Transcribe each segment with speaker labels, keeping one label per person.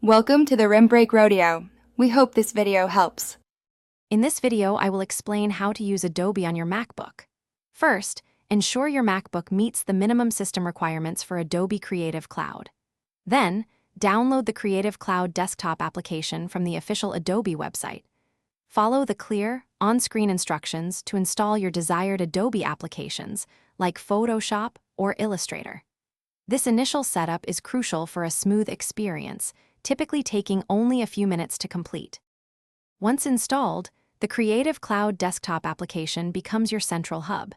Speaker 1: Welcome to the Rim Break Rodeo. We hope this video helps.
Speaker 2: In this video, I will explain how to use Adobe on your MacBook. First, ensure your MacBook meets the minimum system requirements for Adobe Creative Cloud. Then, download the Creative Cloud desktop application from the official Adobe website. Follow the clear, on-screen instructions to install your desired Adobe applications, like Photoshop or Illustrator. This initial setup is crucial for a smooth experience, typically taking only a few minutes to complete. Once installed, the Creative Cloud desktop application becomes your central hub.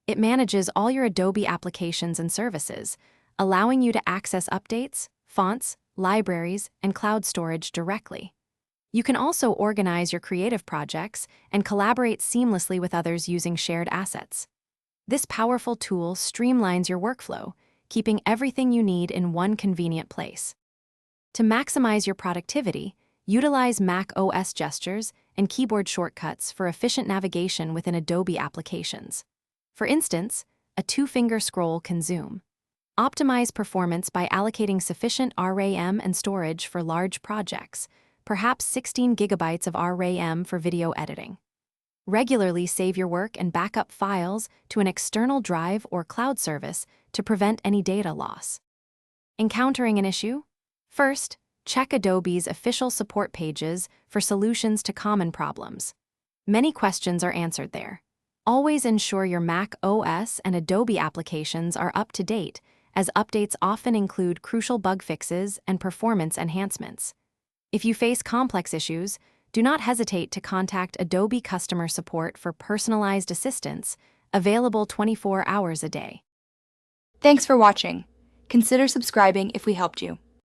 Speaker 2: It manages all your Adobe applications and services, allowing you to access updates, fonts, libraries, and cloud storage directly. You can also organize your creative projects and collaborate seamlessly with others using shared assets. This powerful tool streamlines your workflow, keeping everything you need in one convenient place. To maximize your productivity, utilize Mac OS gestures and keyboard shortcuts for efficient navigation within Adobe applications. For instance, a two-finger scroll can zoom. Optimize performance by allocating sufficient RAM and storage for large projects, perhaps 16 gigabytes of RAM for video editing. Regularly save your work and backup files to an external drive or cloud service to prevent any data loss. Encountering an issue? First, check Adobe's official support pages for solutions to common problems. Many questions are answered there. Always ensure your Mac OS and Adobe applications are up to date, as updates often include crucial bug fixes and performance enhancements. If you face complex issues, do not hesitate to contact Adobe customer support for personalized assistance, available 24 hours a day.
Speaker 1: Thanks for watching. Consider subscribing if we helped you.